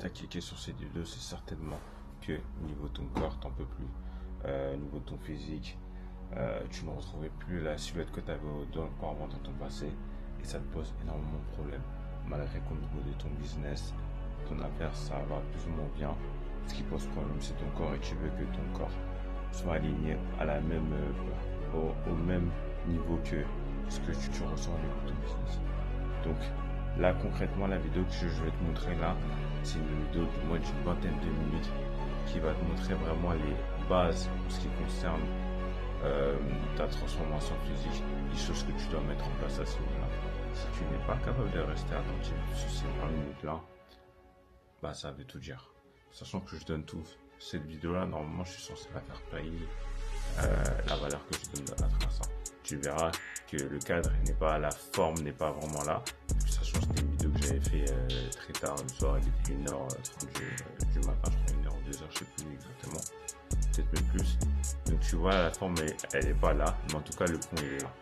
tu as cliqué sur cette vidéo, c'est certainement que au niveau de ton corps, t'en peux plus. Au niveau de ton physique, tu ne retrouvais plus la silhouette que tu avais auparavant dans ton passé et ça te pose énormément de problèmes. Malgré qu'au niveau de ton business, ton affaire, ça va plus ou moins bien. Ce qui pose problème, c'est ton corps et tu veux que ton corps soit aligné à la même, au même niveau que ce que tu ressens au niveau de ton business. Donc là, concrètement, la vidéo que je vais te montrer là, c'est une vidéo du moins d'une vingtaine de minutes qui va te montrer vraiment les bases en ce qui concerne ta transformation physique, les choses que tu dois mettre en place à ce niveau-là. Si tu n'es pas capable de rester attentif sur ces 20 minutes-là, bah ça veut tout dire. Sachant que je donne tout. Cette vidéo-là, normalement, je suis censé la faire payer la valeur que je donne à travers ça. Tu verras que le cadre n'est pas, la forme n'est pas vraiment là. Sachant que c'était une vidéo que j'avais fait très tard le soir, il était 1h30 du matin, je crois 1h ou 2h, je sais plus exactement. Peut-être même plus. Donc tu vois, la forme, elle est pas là, mais en tout cas, le point, il est là.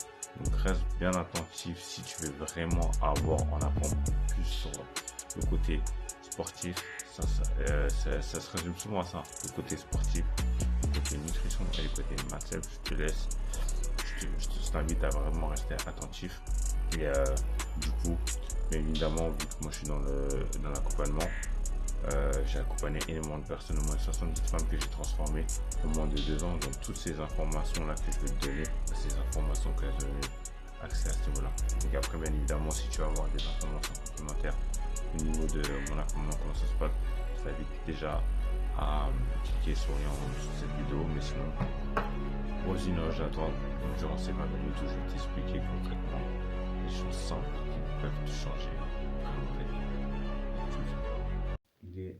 Donc reste bien attentif si tu veux vraiment avoir en apprendre plus sur le côté sportif. Ça se résume souvent à ça. Le côté sportif, le côté nutrition et le côté mindset. Je te laisse. Je t'invite à vraiment rester attentif. Et du coup, bien évidemment, vu que moi je suis dans l'accompagnement, j'ai accompagné énormément de personnes, au moins 70 femmes que j'ai transformées en moins de 2 ans. Donc toutes ces informations-là que je vais te donner, ces informations qu'elles ont eu accès à ce niveau-là. Donc après, bien évidemment, si tu veux avoir des informations complémentaires au niveau de mon accompagnement, comment ça se passe, je t'invite déjà à cliquer sur le lien sur cette vidéo. Mais sinon, voisinage à toi. Donc durant ces 20 minutes où je vais t'expliquer concrètement les choses simples qui peuvent te changer vraiment ta vie. Il est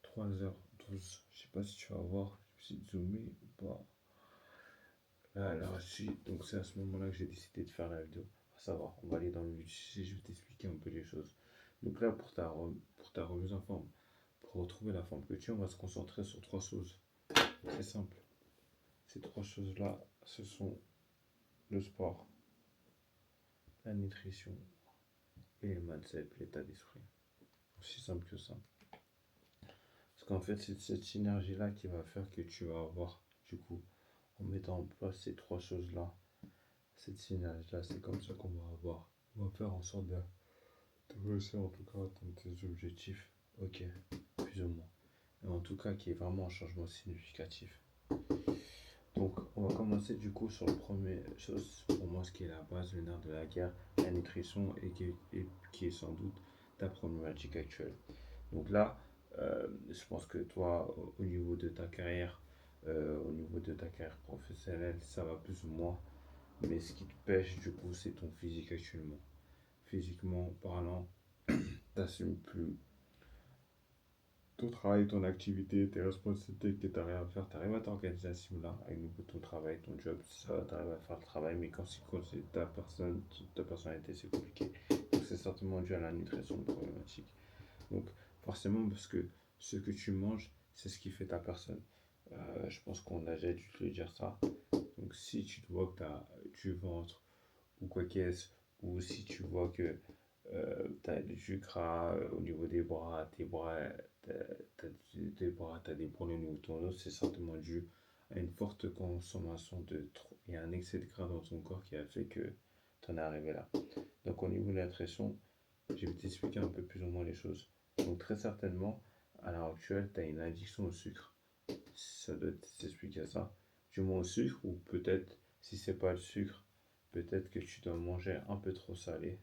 3h12. Je sais pas si tu vas voir, je vais zoomer ou pas. Là, donc c'est à ce moment-là que j'ai décidé de faire la vidéo. À savoir, on va aller dans le vif du sujet, je vais t'expliquer un peu les choses. Donc là, pour ta remise en forme, pour retrouver la forme que tu as, on va se concentrer sur 3 choses. C'est simple. Ces 3 choses-là, ce sont le sport, la nutrition et le mindset, l'état d'esprit. Aussi simple que ça. Parce qu'en fait, c'est cette synergie-là qui va faire que tu vas avoir, du coup, en mettant en place ces 3 choses-là, cette synergie-là, c'est comme ça qu'on va avoir. On va faire en sorte de réussir en tout cas à atteindre tes objectifs. Ok, plus ou moins. Et en tout cas, qui est vraiment un changement significatif. Donc, on va commencer du coup sur la première chose, pour moi, ce qui est la base, le nerf de la guerre, la nutrition, et qui est sans doute ta problématique actuelle. Donc là, je pense que toi, au niveau de ta carrière, au niveau de ta carrière professionnelle, ça va plus ou moins. Mais ce qui te pêche, du coup, c'est ton physique actuellement. Physiquement parlant, t'assumes plus ton travail, ton activité, tes responsabilités que tu arrives à faire. Tu arrives à t'organiser à ce niveau-là, avec ton travail, ton job, ça, tu arrives à faire le travail. Mais quand c'est ta personne, ta personnalité, c'est compliqué. Donc c'est certainement dû à la nutrition problématique. Donc forcément, parce que ce que tu manges, c'est ce qui fait ta personne. Je pense qu'on a déjà dû te le dire ça. Donc si tu vois que tu as du ventre ou quoi qu'est-ce, ou si tu vois que tu as du gras au niveau des bras, tes bras, tu as des problèmes au niveau de ton os, c'est certainement dû à une forte consommation de trop et un excès de gras dans ton corps qui a fait que tu en es arrivé là. Donc au niveau de la nutrition, je vais t'expliquer un peu plus ou moins les choses. Donc très certainement, à l'heure actuelle, tu as une addiction au sucre. Ça doit t'expliquer ça. Du moins au sucre, ou peut-être, si c'est pas le sucre, peut-être que tu dois manger un peu trop salé.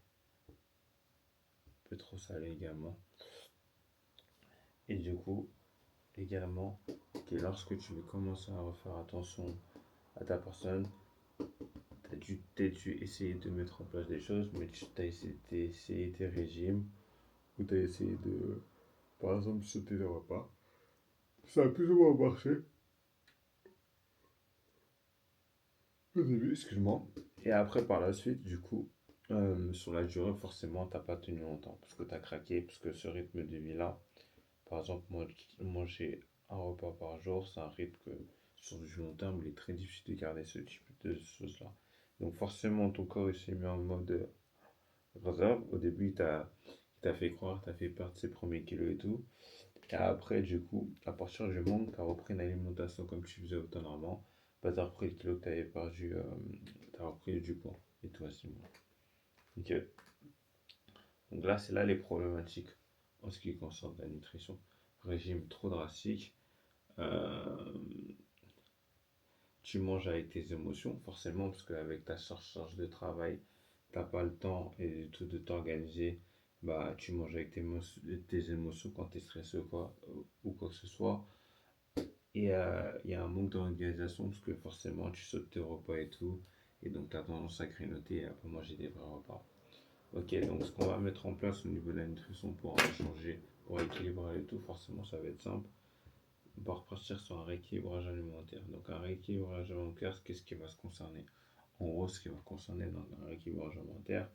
Un peu trop salé également. Et du coup, également, que lorsque tu veux commencer à refaire attention à ta personne, tu as dû peut-être essayer de mettre en place des choses, mais tu as essayé tes régimes, ou tu as essayé de, par exemple, sauter les repas. Ça a plus ou moins marché au début, excuse-moi. Et après, par la suite, du coup, sur la durée, forcément, t'as pas tenu longtemps parce que tu as craqué, parce que ce rythme de vie-là, par exemple, moi, manger un repas par jour, c'est un rythme que, sur du long terme, il est très difficile de garder ce type de choses-là. Donc, forcément, ton corps, il s'est mis en mode réserve. Au début, il t'a fait croire, t'a fait perdre ses premiers kilos et tout. Et après, du coup, à partir du moment où tu as repris une alimentation comme tu faisais auparavant, bah, tu as repris le kilo que tu avais perdu, tu as repris du poids et tout à ce moment. Ok. Donc là, c'est là les problématiques en ce qui concerne la nutrition. Régime trop drastique, euh, tu manges avec tes émotions, forcément, parce qu'avec ta charge de travail, t'as pas le temps et tout de t'organiser. Bah, tu manges avec tes émotions quand tu es stressé ou quoi que ce soit. Et il y a un manque d'organisation parce que forcément tu sautes tes repas et tout. Et donc tu as tendance à grignoter et à pas manger des vrais repas. Ok, donc ce qu'on va mettre en place au niveau de la nutrition pour changer, pour équilibrer et tout, forcément ça va être simple. On va repartir sur un rééquilibrage alimentaire. Donc un rééquilibrage alimentaire, qu'est-ce qui va se concerner? En gros, ce qui va concerner dans un rééquilibrage alimentaire,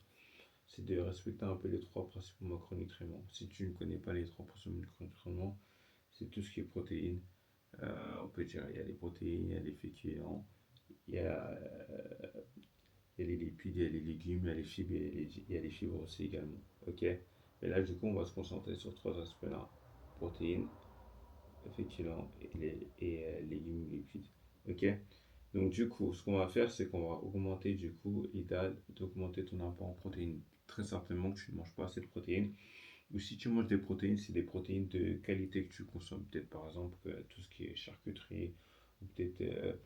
c'est de respecter un peu les trois principaux macronutriments. Si tu ne connais pas les trois principaux macronutriments, c'est tout ce qui est protéines. On peut dire il y a les protéines, il y a les féculents, il y a, il y a les lipides, il y a les légumes, il y a les fibres, il y a les fibres aussi également. Ok. Et là, du coup, on va se concentrer sur trois aspects-là: protéines, féculents et légumes, lipides. Ok. Donc, du coup, ce qu'on va faire, c'est qu'on va augmenter, du coup, l'idéal d'augmenter ton apport en protéines. Très certainement que tu ne manges pas assez de protéines. Ou si tu manges des protéines, c'est des protéines de qualité que tu consommes. Peut-être par exemple tout ce qui est charcuterie, ou peut-être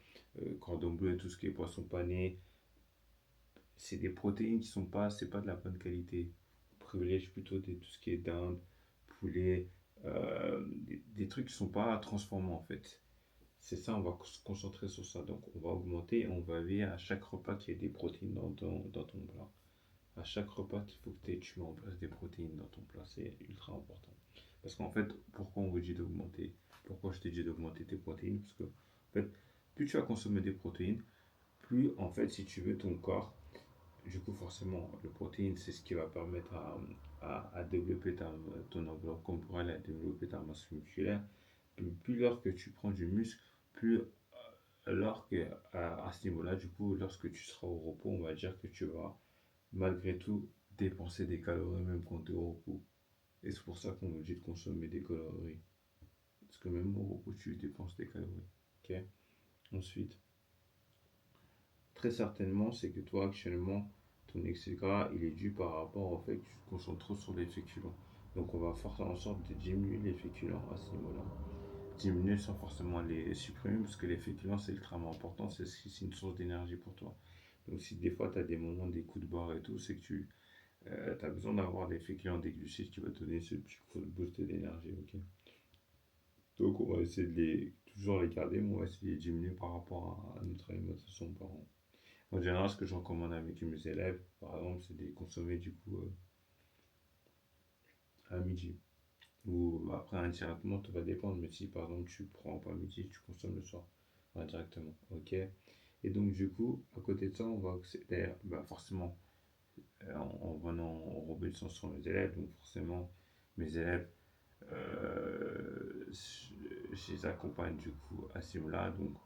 cordon bleu, tout ce qui est poisson pané. C'est des protéines qui sont pas, c'est pas de la bonne qualité. On privilège plutôt tout ce qui est dinde, poulet, des trucs qui sont pas transformés en fait. C'est ça, on va se concentrer sur ça. Donc on va augmenter et on va veiller à chaque repas qu'il y ait des protéines dans ton plat. À chaque repas, il faut que tu mets en place des protéines dans ton plat. C'est ultra important. Parce qu'en fait, pourquoi on vous dit d'augmenter? Pourquoi je t'ai dit d'augmenter tes protéines? Parce que, en fait, plus tu vas consommer des protéines, plus, en fait, si tu veux, ton corps, du coup, forcément, le protéine, c'est ce qui va permettre à développer ton enveloppe corporelle, à développer ta masse musculaire. Plus lors que tu prends du muscle, plus alors que à ce niveau-là, du coup, lorsque tu seras au repos, on va dire que tu vas malgré tout dépenser des calories même quand tu es au repos. Et c'est pour ça qu'on vous dit de consommer des calories. Parce que même au repos, tu dépenses des calories. Ok. Ensuite, très certainement, c'est que toi, actuellement, ton excès gras, il est dû par rapport au fait que tu te concentres trop sur les féculents. Donc, on va faire en sorte de diminuer les féculents à ce niveau-là. Diminuer sans forcément les supprimer, parce que les féculents, c'est extrêmement important, c'est une source d'énergie pour toi. Donc, si des fois, tu as des moments, des coups de barre et tout, c'est que tu as besoin d'avoir des féculents, des glucides qui vont te donner ce petit coup de boost d'énergie. Ok. Donc, on va essayer toujours les garder, mais on va essayer de les diminuer par rapport à notre alimentation par an. En général, ce que je recommande avec mes élèves, par exemple, c'est de les consommer du coup à midi. Ou après, indirectement, tout va dépendre. Mais si par exemple, tu prends pas à midi, tu consommes le soir indirectement. Ok. Et donc, du coup, à côté de ça, on va d'ailleurs, bah, forcément, en venant en robustant sur mes élèves, donc forcément, mes élèves, je les accompagne du coup à ce niveau-là. Donc,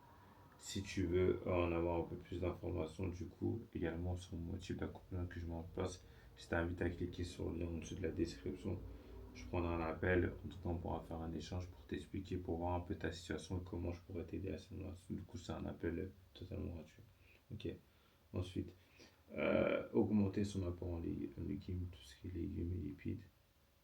si tu veux en avoir un peu plus d'informations, du coup, également sur mon type d'accompagnement que je mets en place, je t'invite à cliquer sur le lien en dessous de la description. Je prendrai un appel, en tout cas, on pourra faire un échange pour t'expliquer, pour voir un peu ta situation et comment je pourrais t'aider à ce moment-là. Du coup, c'est un appel totalement gratuit. Ok. Ensuite, augmenter son apport en légumes, tout ce qui est légumes et lipides.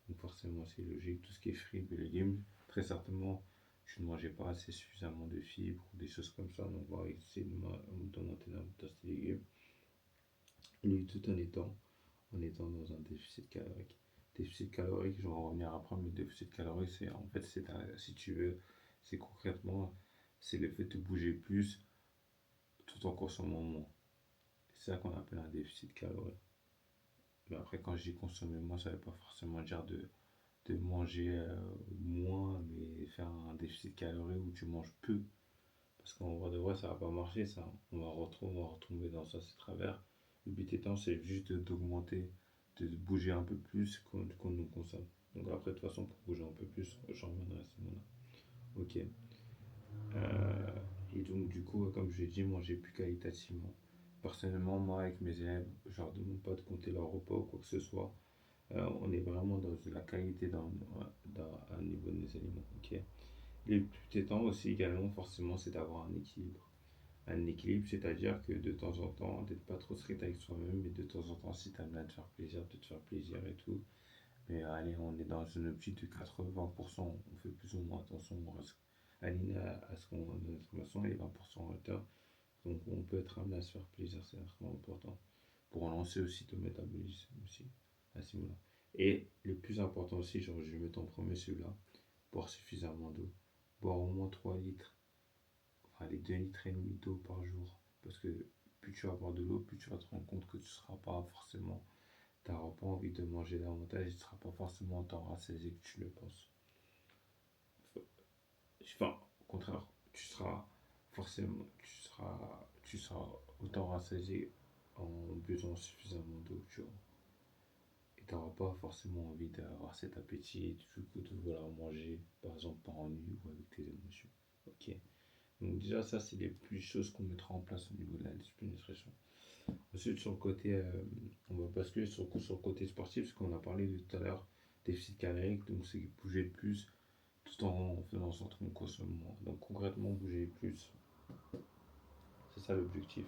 Donc forcément, c'est logique. Tout ce qui est fruits et légumes, très certainement, je ne mangeais pas assez suffisamment de fibres ou des choses comme ça. Donc on va essayer d'augmenter la tasse de légumes. Et tout en étant dans un déficit calorique. Déficit calorique, je vais en revenir après, mais déficit calorique, c'est en fait, si tu veux, c'est concrètement, c'est le fait de bouger plus tout en consommant moins. C'est ça qu'on appelle un déficit calorique. Mais après, quand je dis consommer moins, ça ne veut pas forcément dire de manger moins, mais faire un déficit calorique où tu manges peu. Parce qu'en vrai de vrai, ça va pas marcher, ça. On va retomber dans ça, c'est travers. Le but étant, c'est juste d'augmenter, de bouger un peu plus qu'on nous consomme. Donc après, de toute façon, pour bouger un peu plus, j'en reviendrai à ce moment-là. Ok. Et donc, du coup, comme je l'ai dit, manger plus qualitativement. Personnellement, moi, avec mes élèves, je leur demande pas de compter leur repas ou quoi que ce soit. On est vraiment dans la qualité dans un niveau des aliments. Ok. Les plus temps aussi également, forcément, c'est d'avoir un équilibre. Un équilibre, c'est-à-dire que de temps en temps, d'être pas trop strict avec soi-même, mais de temps en temps, si tu as de te faire plaisir, de te faire plaisir et tout. Mais allez, on est dans une optique de 80%, on fait plus ou moins attention, on reste aligné à ce qu'on a notre consommation et 20% en retard. Donc on peut être amené à se faire plaisir, c'est vraiment important. Pour relancer aussi ton métabolisme aussi, à ce niveau-là. Et le plus important aussi, genre je vais mettre en premier celui-là, boire suffisamment d'eau. Boire au moins 3 litres, enfin les 2 litres et demi d'eau par jour. Parce que plus tu vas boire de l'eau, plus tu vas te rendre compte que tu ne seras pas forcément, tu n'auras pas envie de manger davantage, et tu ne seras pas forcément autant rassasié que tu le penses. Enfin, au contraire, tu seras forcément, tu seras autant rassasié en buvant suffisamment d'eau, tu vois. Et tu n'auras pas forcément envie d'avoir cet appétit et du coup de vouloir manger, par exemple, par ennui ou avec tes émotions. Ok. Donc déjà, ça, c'est les plus choses qu'on mettra en place au niveau de la discipline nutrition. Ensuite, sur le côté, on va basculer sur le côté sportif, parce qu'on a parlé de tout à l'heure, déficit calorique, donc c'est bouger le plus, tout en faisant en sorte qu'on consomme moins. Donc concrètement, bouger plus, c'est ça l'objectif.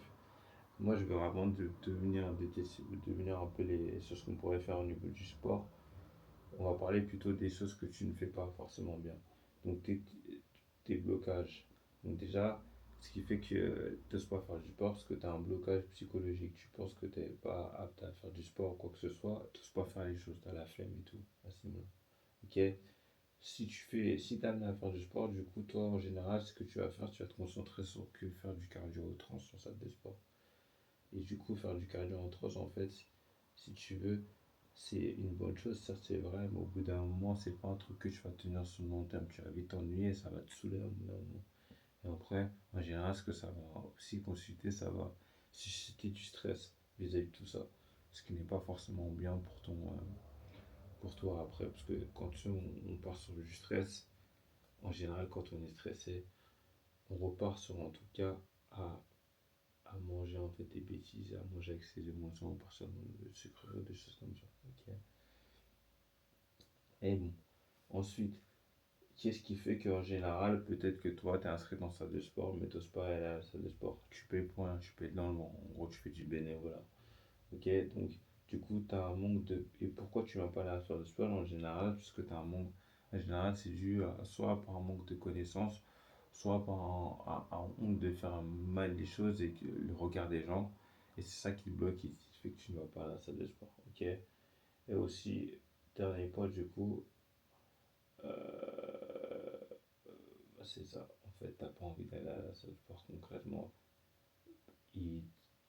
Moi, je veux vraiment devenir un peu les choses qu'on pourrait faire au niveau du sport. On va parler plutôt des choses que tu ne fais pas forcément bien. Donc tes blocages. Donc déjà, ce qui fait que tu n'oses pas faire du sport parce que tu as un blocage psychologique. Tu penses que tu n'es pas apte à faire du sport ou quoi que ce soit. Tu n'oses pas faire les choses, tu as la flemme et tout à ce niveau-là. Ok. Si tu amené à faire du sport, du coup, toi, en général, ce que tu vas faire, tu vas te concentrer sur que faire du cardio au trans sur salle de sport. Et du coup, faire du cardio en trans, en fait, si tu veux, c'est une bonne chose, certes, c'est vrai, mais au bout d'un moment, c'est pas un truc que tu vas tenir sur le long terme. Tu vas vite t'ennuyer, ça va te saouler au bout d'un moment. Et après, en général, ce que ça va aussi consulter, ça va susciter du stress vis-à-vis de tout ça. Ce qui n'est pas forcément bien pour toi après. Parce que quand on part sur du stress, en général, quand on est stressé, on repart sur en tout cas à, à manger en fait des bêtises, à manger avec ses émotions, partir dans le sucre, des choses comme ça. Ok. Et bon, ensuite, qu'est-ce qui fait qu'en général, peut-être que toi, tu es inscrit dans la salle de sport, mais tu n'oses pas aller à la salle de sport. Tu payes point, tu payes dans le vent. En gros, tu fais du bénévolat. Ok, donc du coup, tu as un manque de. Et pourquoi tu ne vas pas aller à la salle de sport en général? Puisque tu as un manque. En général, c'est dû soit par un manque de connaissances, soit par un honte de faire mal les choses et que le regard des gens. Et c'est ça qui te bloque et qui fait que tu ne vas pas à la salle de sport. Ok, et aussi, dernier point, du coup, c'est ça. En fait, t'as pas envie d'aller à la salle de sport concrètement. Il,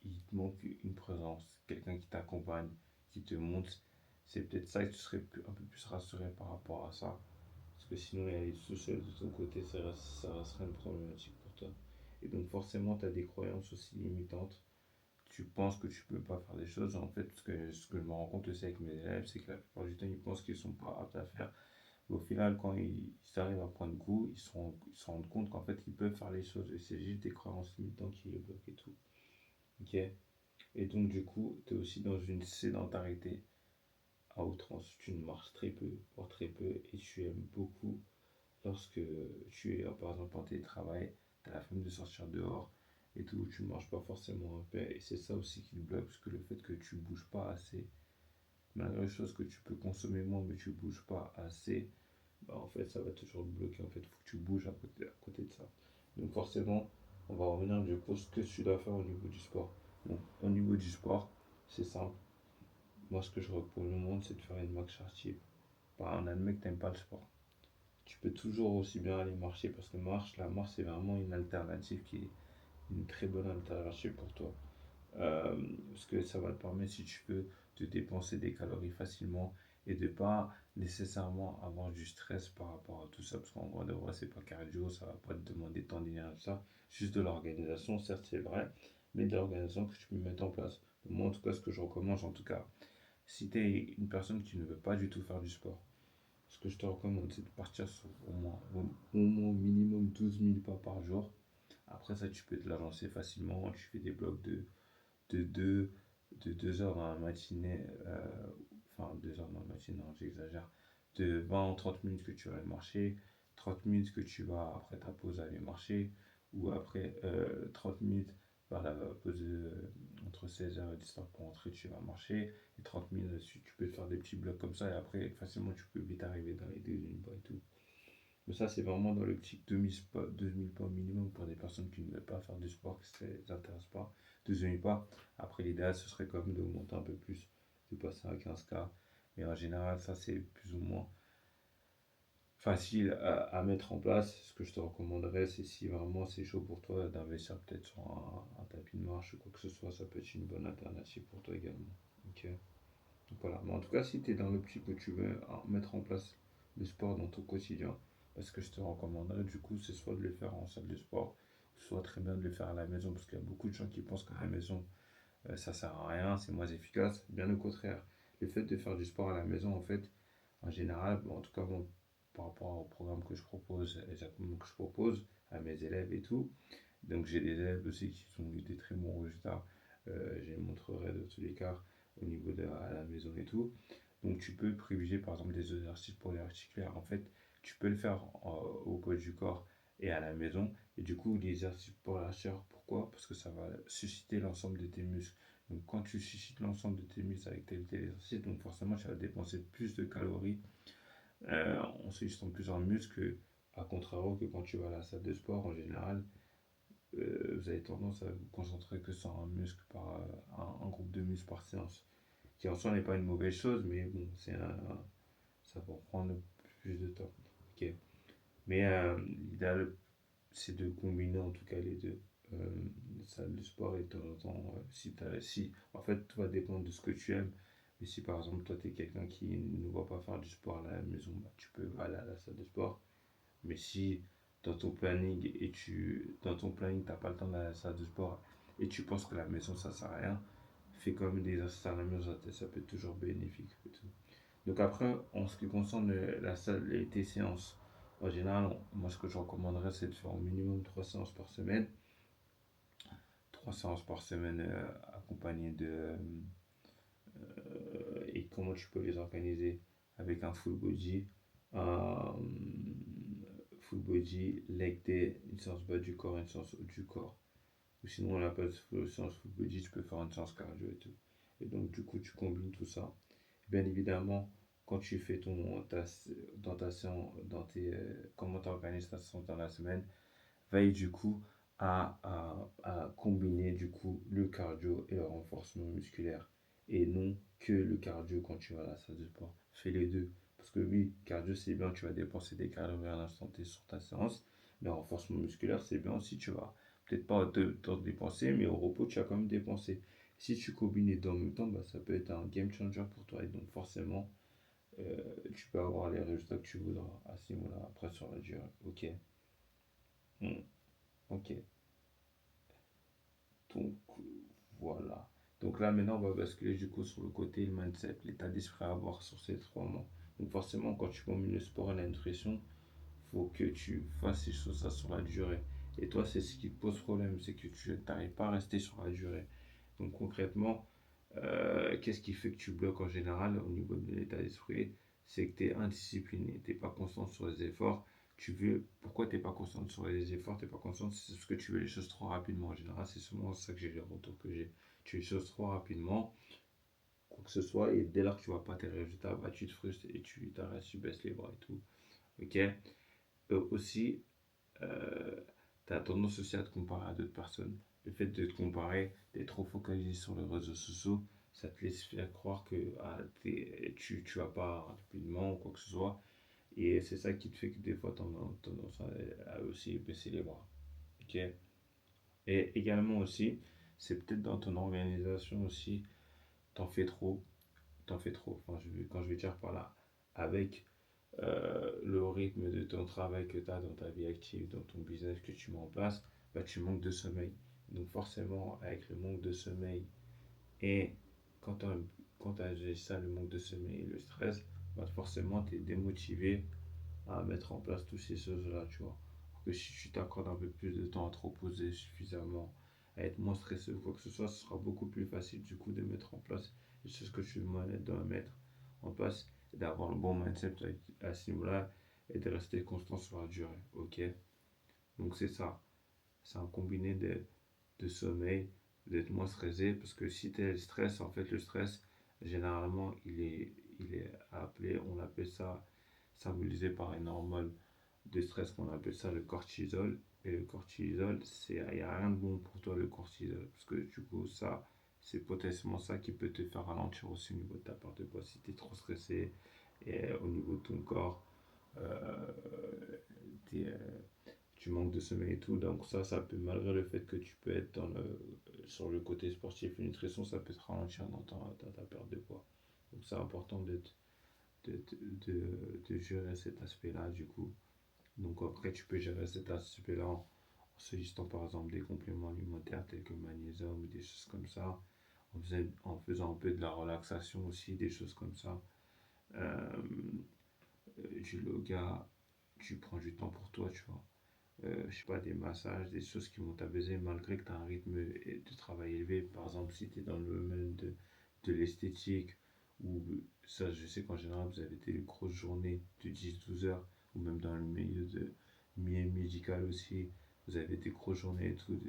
il te manque une présence, quelqu'un qui t'accompagne, qui te montre. C'est peut-être ça que tu serais un peu plus rassuré par rapport à ça. Parce que sinon, y aller tout seul de ton côté, ça resterait une problématique pour toi. Et donc, forcément, tu as des croyances aussi limitantes. Tu penses que tu peux pas faire des choses. En fait, ce que je me rends compte aussi avec mes élèves, c'est que la plupart du temps, ils pensent qu'ils sont pas aptes à faire. Au final, quand ils arrivent à prendre goût, ils se rendent compte qu'en fait, ils peuvent faire les choses. Et c'est juste des croyances limitantes qui les bloquent et tout. Ok. Et donc, du coup, tu es aussi dans une sédentarité à outrance. Tu ne marches très peu, voire très peu, et tu aimes beaucoup lorsque tu es, par exemple, en télétravail, tu as la flemme de sortir dehors et tout, tu ne marches pas forcément un peu. Et c'est ça aussi qui te bloque, parce que le fait que tu bouges pas assez, malgré les choses que tu peux consommer moins, mais tu bouges pas assez, bah, en fait, ça va toujours te bloquer. En fait, il faut que tu bouges à côté de ça. Donc, forcément, on va revenir du coup ce que tu dois faire au niveau du sport. Donc, au niveau du sport, c'est simple. Moi, ce que je recommande au monde, c'est de faire une marche active. Bah, on admet que tu n'aimes pas le sport. Tu peux toujours aussi bien aller marcher parce que la marche, c'est vraiment une alternative qui est une très bonne alternative pour toi. Parce que ça va te permettre, si tu veux, de dépenser des calories facilement et de pas nécessairement avoir du stress par rapport à tout ça. Parce qu'en gros, de vrai, c'est pas cardio, ça va pas te demander tant d'énergie, tout ça. Juste de l'organisation, certes, c'est vrai, mais de l'organisation que tu peux mettre en place. Moi, en tout cas, ce que je recommande, en tout cas, si tu es une personne qui ne veut pas du tout faire du sport, ce que je te recommande, c'est de partir sur au moins minimum 12 000 pas par jour. Après ça, tu peux te la lancer facilement. Tu fais des blocs de 2 de 2 heures dans la matinée, enfin 2 heures dans la matinée, non, j'exagère, de 20 ou 30 minutes que tu vas aller marcher, 30 minutes que tu vas, après ta pause, aller marcher, ou après 30 minutes, par la pause entre 16 h et 17 h pour rentrer, tu vas marcher, et 30 minutes, tu peux faire des petits blocs comme ça, et après, facilement, tu peux vite arriver dans les 2000 pas et tout. Mais ça, c'est vraiment dans l'optique 2000 pas minimum pour des personnes qui ne veulent pas faire du sport, que ça ne les intéresse pas. 2000 pas. Après, l'idéal, ce serait quand même d'augmenter un peu plus, de passer à 15K. Mais en général, ça, c'est plus ou moins facile à mettre en place. Ce que je te recommanderais, c'est si vraiment c'est chaud pour toi d'investir peut-être sur un tapis de marche ou quoi que ce soit, ça peut être une bonne alternative pour toi également. Ok. Donc voilà. Mais en tout cas, si tu es dans l'optique que tu veux mettre en place le sport dans ton quotidien, ce que je te recommanderais du coup, c'est soit de le faire en salle de sport, soit très bien de le faire à la maison, parce qu'il y a beaucoup de gens qui pensent qu'à la maison, ça sert à rien, c'est moins efficace. Bien au contraire, le fait de faire du sport à la maison, en fait, en général, bon, en tout cas, bon, par rapport au programme que je propose, les accompagnements que je propose à mes élèves et tout, donc j'ai des élèves aussi qui ont eu des très bons résultats, je les montrerai de tous les cas au niveau de à la maison et tout. Donc tu peux privilégier par exemple des exercices pour les articulaires. En fait, tu peux le faire au poids du corps et à la maison. Et du coup, les exercices pour la chair, pourquoi? Parce que ça va susciter l'ensemble de tes muscles. Donc quand tu suscites l'ensemble de tes muscles avec tel ou tel exercice, donc forcément tu vas dépenser plus de calories en sollicitant plusieurs muscles que, à contrario que quand tu vas à la salle de sport en général, vous avez tendance à vous concentrer que sur un muscle par un groupe de muscles par séance, qui en soi n'est pas une mauvaise chose, mais bon, ça va prendre plus de temps. Ok. Mais l'idéal, c'est de combiner en tout cas les deux. Euh, Salle de sport et de temps en temps, si, en fait, tout va dépendre de ce que tu aimes. Mais si par exemple, toi, tu es quelqu'un qui ne va pas faire du sport à la maison, bah, tu peux aller à la salle de sport. Mais si dans ton planning, t'as pas le temps d'aller à la salle de sport et tu penses que la maison ça sert à rien, fais quand même des exercices à la maison, ça peut être toujours bénéfique et tout. Donc après, en ce qui concerne la salle et tes séances, en général, moi ce que je recommanderais c'est de faire au minimum 3 séances par semaine. 3 séances par semaine accompagnées de... et comment tu peux les organiser avec un full body, un full body, leg day, une séance bas du corps, une séance haut du corps. Ou sinon, on l'appelle séance full body, tu peux faire une séance cardio et tout. Et donc, du coup, tu combines tout ça. Bien évidemment, quand tu fais dans ta séance, comment tu organises ta séance dans la semaine, veille du coup à combiner du coup le cardio et le renforcement musculaire. Et non que le cardio quand tu vas à la salle de sport. Fais les deux. Parce que oui, cardio c'est bien, tu vas dépenser des calories à l'instant T sur ta séance. Mais le renforcement musculaire c'est bien aussi, tu vas peut-être pas te dépenser, mais au repos tu vas quand même dépenser. Si tu combines les deux en même temps, bah, ça peut être un game changer pour toi. Et donc forcément, tu peux avoir les résultats que tu voudras à ce niveau-là après sur la durée. Ok. Hmm. Ok. Donc voilà. Donc là maintenant on va basculer du coup sur le côté le mindset, l'état d'esprit à avoir sur ces 3 mois. Donc forcément quand tu combines le sport et la nutrition, faut que tu fasses ces choses-là sur la durée. Et toi c'est ce qui te pose problème, c'est que tu n'arrives pas à rester sur la durée. Donc concrètement, qu'est-ce qui fait que tu bloques en général au niveau de l'état d'esprit? C'est que tu es indiscipliné, tu n'es pas constant sur les efforts. Pourquoi tu n'es pas constant sur les efforts? Tu n'es pas constant, c'est parce que tu veux les choses trop rapidement. En général, c'est souvent ça que j'ai les retours que j'ai. Tu veux les choses trop rapidement, quoi que ce soit, et dès lors que tu vois pas tes résultats, bah, tu te frustres et tu t'arrêtes, tu baisses les bras et tout. Ok. Aussi, tu as tendance aussi à te comparer à d'autres personnes. Le fait de te comparer, d'être trop focalisé sur les réseaux sociaux, ça te laisse faire croire que tu vas pas rapidement ou quoi que ce soit. Et c'est ça qui te fait que des fois, tu as tendance à aussi baisser les bras. Ok. Et également aussi, c'est peut-être dans ton organisation aussi, t'en fais trop. T'en fais trop. Enfin, quand je vais dire par là, avec le rythme de ton travail que tu as dans ta vie active, dans ton business que tu mets en place, bah, tu manques de sommeil. Donc forcément, avec le manque de sommeil et quand tu as ça, le manque de sommeil et le stress, bah, forcément, tu es démotivé à mettre en place toutes ces choses-là, tu vois. Alors que si tu t'accordes un peu plus de temps à te reposer suffisamment, à être moins stressé ou quoi que ce soit, ce sera beaucoup plus facile du coup de mettre en place les choses que tu dois mettre en place, et d'avoir le bon mindset à ce niveau-là, et de rester constant sur la durée. Ok? Donc c'est ça. C'est un combiné de sommeil, d'être moins stressé, parce que si tu es stress, en fait, le stress, généralement, il est appelé, on appelle ça, symbolisé par une hormone de stress qu'on appelle ça le cortisol. Et le cortisol, il n'y a rien de bon pour toi, le cortisol, parce que du coup, ça, c'est potentiellement ça qui peut te faire ralentir aussi au niveau de ta perte de poids si tu es trop stressé et au niveau de ton corps. euh, t'es, tu manques de sommeil et tout. Donc ça peut, malgré le fait que tu peux être sur le côté sportif et nutrition, ça peut te ralentir dans ta perte de poids. Donc c'est important de, de gérer cet aspect-là du coup. Donc après, tu peux gérer cet aspect-là en s'ajustant par exemple des compléments alimentaires tels que magnésium ou des choses comme ça, en faisant un peu de la relaxation aussi, des choses comme ça. Euh, du yoga, tu prends du temps pour toi, tu vois. Je sais pas, des massages, des choses qui vont t'apaiser malgré que tu as un rythme de travail élevé. Par exemple, si tu es dans le domaine de l'esthétique, ou ça, je sais qu'en général, vous avez des grosses journées de 10-12 heures, ou même dans le milieu médical aussi, vous avez des grosses journées et tout,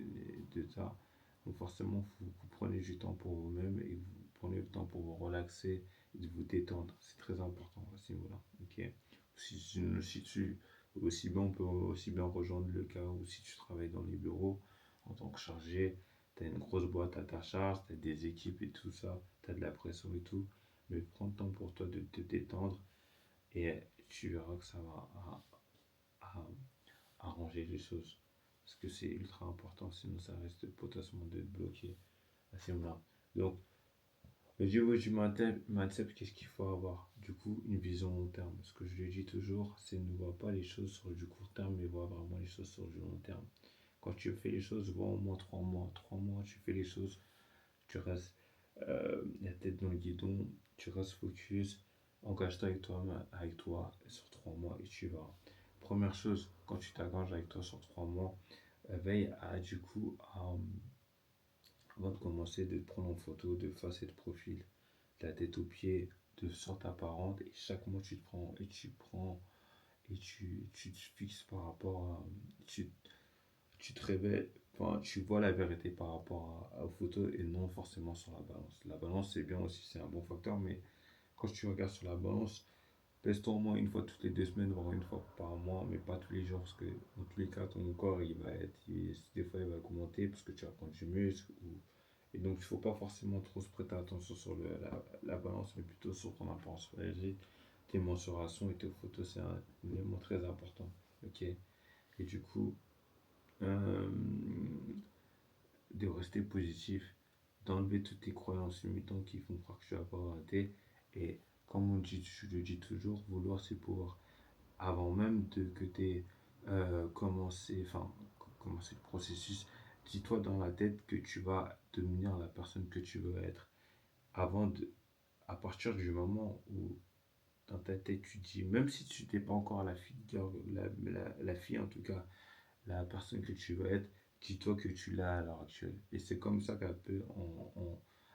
de ça. Donc forcément, vous prenez du temps pour vous-même et vous prenez le temps pour vous relaxer et de vous détendre. C'est très important à ce niveau-là. Ok? Si tu aussi bien, on peut aussi bien rejoindre le cas où si tu travailles dans les bureaux en tant que chargé, tu as une grosse boîte à ta charge, tu as des équipes et tout ça, tu as de la pression et tout, mais prends le temps pour toi de te détendre et tu verras que ça va arranger les choses. Parce que c'est ultra important, sinon ça risque potentiellement de te bloquer à ce moment-là. Donc, au niveau du mindset, qu'est-ce qu'il faut avoir? Du coup, une vision long terme. Ce que je lui dis toujours, c'est ne vois pas les choses sur du court terme, mais vois vraiment les choses sur du long terme. Quand tu fais les choses, vois au moins 3 mois. 3 mois, tu fais les choses, tu restes la tête dans le guidon, tu restes focus, engage-toi avec toi sur 3 mois et tu vas. Première chose, quand tu t'engages avec toi sur 3 mois, veille à du coup, avant de commencer, de te prendre en photo de face et de profil, de la tête aux pieds, de sorte apparente, et chaque mois tu te prends et tu prends et tu te fixes par rapport à. Tu te révèles, enfin, tu vois la vérité par rapport aux photos et non forcément sur la balance. La balance c'est bien aussi, c'est un bon facteur, mais quand tu regardes sur la balance, pèse-toi au moins une fois toutes les 2 semaines, voire une fois par mois, mais pas tous les jours, parce que dans tous les cas, ton corps, des fois, il va augmenter parce que tu vas prendre du muscle. Et donc, il ne faut pas forcément trop se prêter attention sur la balance, mais plutôt sur ton apparence physique, tes mensurations et tes photos, c'est un élément très important. Ok. Et du coup, euh, de rester positif, d'enlever toutes tes croyances limitantes qui font croire que tu vas pas arrêter. Et comme je le dis toujours, vouloir c'est pouvoir. Avant même que tu aies commencé le processus, dis-toi dans la tête que tu vas devenir la personne que tu veux être. Avant de, à partir du moment où dans ta tête tu dis, même si tu n'es pas encore la fille, la fille en tout cas, la personne que tu veux être, dis-toi que tu l'as à l'heure actuelle. Et c'est comme ça qu'un peu,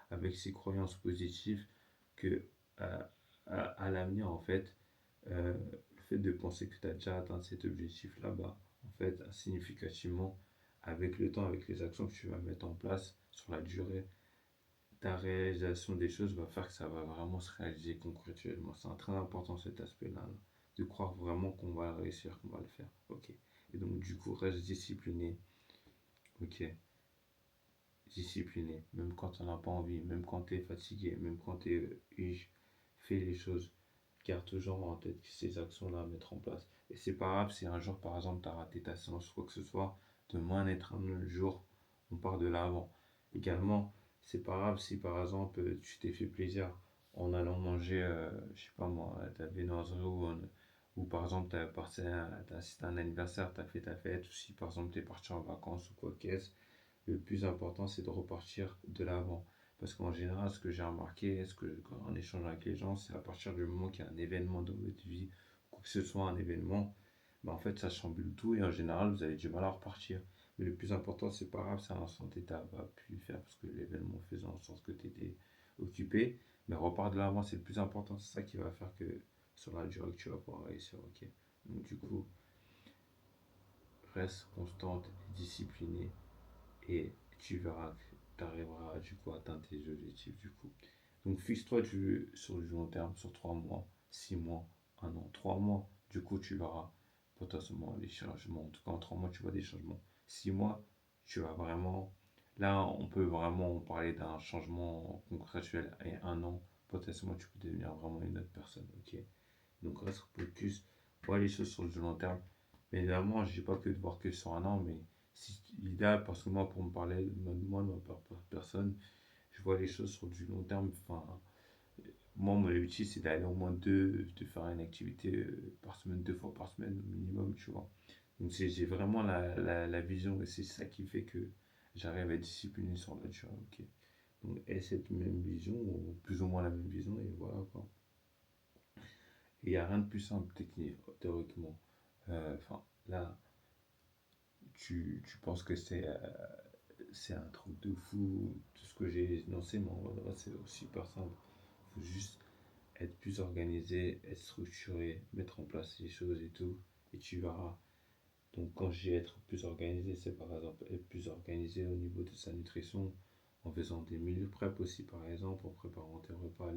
avec ces croyances positives, que à l'avenir, en fait, le fait de penser que tu as déjà atteint cet objectif là-bas, en fait, significativement, avec le temps, avec les actions que tu vas mettre en place sur la durée, ta réalisation des choses va faire que ça va vraiment se réaliser concrètement. C'est très important cet aspect-là, là, de croire vraiment qu'on va réussir, qu'on va le faire. Ok. Et donc, du coup, reste discipliné. Ok. Discipliné. Même quand on n'a pas envie, même quand tu es fatigué, même quand tu es huge, fais les choses. Garde toujours en tête ces actions-là à mettre en place. Et c'est pas grave si un jour, par exemple, tu as raté ta séance ou quoi que ce soit, demain être un autre jour, on part de l'avant. Également, c'est pas grave si par exemple tu t'es fait plaisir en allant manger, je sais pas moi, à ta viennoiserie ou par exemple t'as assisté à un anniversaire, t'as fait ta fête, ou si par exemple t'es parti en vacances ou quoi qu'est-ce, le plus important c'est de repartir de l'avant. Parce qu'en général, ce que j'ai remarqué, en échangeant avec les gens, c'est à partir du moment qu'il y a un événement dans votre vie, quoi que ce soit un événement, bah en fait ça chamboule tout et en général vous avez du mal à repartir. Mais le plus important, c'est pas grave, c'est un instant T, t'as pas pu le faire parce que l'événement faisait en sorte que tu étais occupé. Mais repars de l'avant, c'est le plus important. C'est ça qui va faire que sur la durée, que tu vas pouvoir réussir. Ok. Donc, du coup, reste constante, disciplinée et tu verras que tu arriveras du coup à atteindre tes objectifs du coup. Donc fixe-toi sur du long terme, sur 3 mois, 6 mois, 1 an, 3 mois, du coup tu verras potentiellement les changements. En tout cas en 3 mois tu vois des changements. 6 mois, tu vas vraiment... Là on peut vraiment parler d'un changement concrétuel et 1 an, potentiellement tu peux devenir vraiment une autre personne. Ok. Donc reste focus, vois les choses sur le long terme. Mais évidemment, je dis pas que de voir que sur 1 an, mais si, l'idéal, parce que moi, pour me parler de moi, de ma personne, je vois les choses sur du long terme. Enfin, moi, mon objectif, c'est d'aller au moins de faire une activité par semaine, 2 fois par semaine au minimum, tu vois. Donc j'ai vraiment la vision et c'est ça qui fait que j'arrive à être discipliné sur la durée. Ok. Donc, et cette même vision, ou plus ou moins la même vision, et voilà quoi. Il n'y a rien de plus simple technique, théoriquement. Enfin, là, tu penses que c'est un truc de fou, tout ce que j'ai énoncé, mais en vrai, c'est aussi super simple. Il faut juste être plus organisé, être structuré, mettre en place les choses et tout, et tu verras. Donc, quand je dis être plus organisé, c'est par exemple être plus organisé au niveau de sa nutrition, en faisant des meal prep aussi, par exemple, en préparant tes repas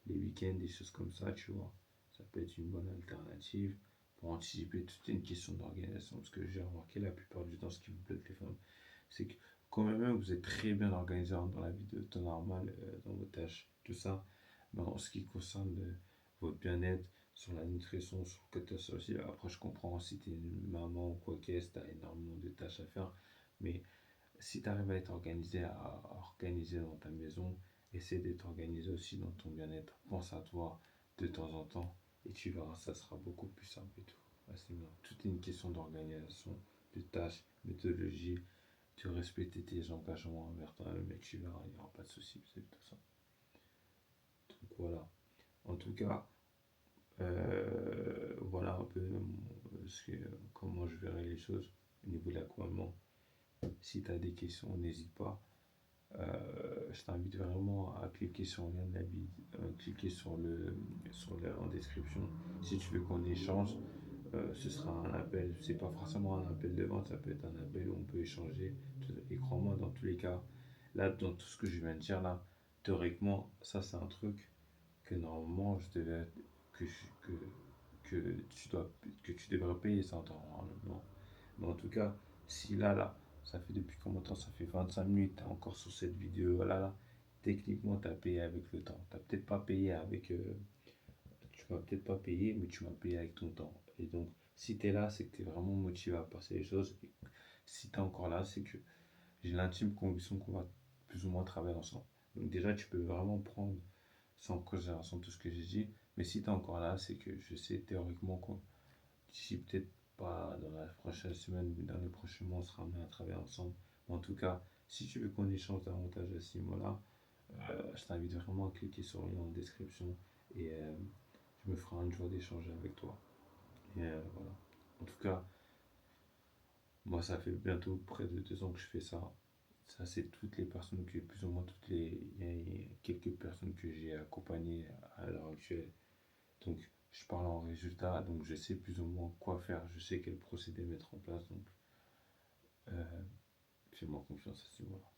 les week-ends, des choses comme ça, tu vois. Ça peut être une bonne alternative pour anticiper toute une question d'organisation. Parce que j'ai remarqué la plupart du temps, ce qui vous bloque les femmes, c'est que quand même vous êtes très bien organisé dans la vie de temps normal, dans vos tâches, tout ça, mais en ce qui concerne votre bien-être, sur la nutrition, sur le côté social, après je comprends si tu es une maman ou quoi qu'est-ce, tu as énormément de tâches à faire, mais si tu arrives à être organisé, à organiser dans ta maison, essaie d'être organisé aussi dans ton bien-être. Pense à toi de temps en temps et tu verras, ça sera beaucoup plus simple et tout. Ouais, c'est bien. Tout est une question d'organisation, de tâches, méthodologie, de respecter tes engagements envers toi-même et tu verras, il n'y aura pas de souci, c'est tout ça. Donc voilà. En tout cas, voilà un peu comment je verrai les choses au niveau de l'accompagnement. Si tu as des questions, n'hésite pas. Je t'invite vraiment à cliquer sur le lien de la vidéo, cliquer en description. Si tu veux qu'on échange, ce sera un appel. C'est pas forcément un appel de vente, ça peut être un appel où on peut échanger. Et crois-moi, dans tous les cas, là, dans tout ce que je viens de dire là, théoriquement, ça c'est un truc que normalement je devais, que, que tu devrais payer ça en temps normalement. Mais en tout cas, si là, ça fait depuis combien de temps? Ça fait 25 minutes, t'es encore sur cette vidéo là, techniquement, tu as payé avec le temps. T'as peut-être pas payé avec. Tu m'as peut-être pas payé, mais tu m'as payé avec ton temps. Et donc, si tu es là, c'est que tu es vraiment motivé à passer les choses. Et si tu es encore là, c'est que j'ai l'intime conviction qu'on va plus ou moins travailler ensemble. Donc, déjà, tu peux vraiment prendre sans considération tout ce que j'ai dit. Mais si tu es encore là, c'est que je sais théoriquement qu'on d'ici peut-être pas dans la prochaine semaine, mais dans les prochains mois, on sera amené à travailler ensemble. Mais en tout cas, si tu veux qu'on échange davantage à ce niveau-là, je t'invite vraiment à cliquer sur le lien en description et je me ferai une joie d'échanger avec toi. Et voilà. En tout cas, moi, ça fait bientôt près de 2 ans que je fais ça. Ça, c'est toutes les personnes que, plus ou moins toutes les. Il y a quelques personnes que j'ai accompagnées à l'heure actuelle. Donc, je parle en résultat, donc je sais plus ou moins quoi faire, je sais quel procédé mettre en place. Donc, fais-moi confiance à ce niveau-là.